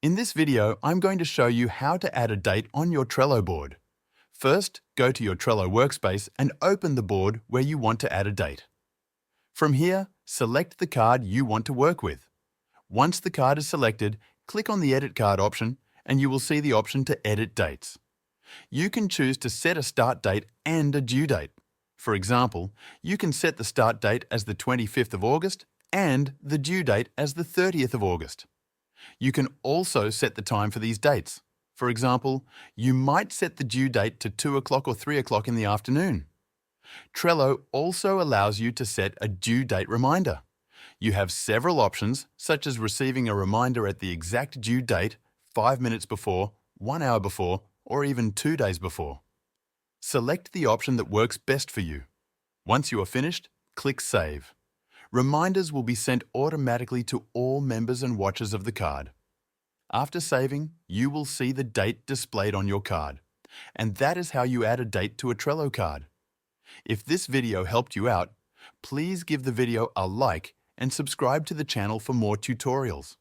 In this video, I'm going to show you how to add a date on your Trello board. First, go to your Trello workspace and open the board where you want to add a date. From here, select the card you want to work with. Once the card is selected, click on the Edit Card option and you will see the option to edit dates. You can choose to set a start date and a due date. For example, you can set the start date as the 25th of August and the due date as the 30th of August. You can also set the time for these dates. For example, you might set the due date to 2 o'clock or 3 o'clock in the afternoon. Trello also allows you to set a due date reminder. You have several options, such as receiving a reminder at the exact due date, 5 minutes before, 1 hour before, or even 2 days before. Select the option that works best for you. Once you are finished, click Save. Reminders will be sent automatically to all members and watchers of the card. After saving, you will see the date displayed on your card. And that is how you add a date to a Trello card. If this video helped you out, please give the video a like and subscribe to the channel for more tutorials.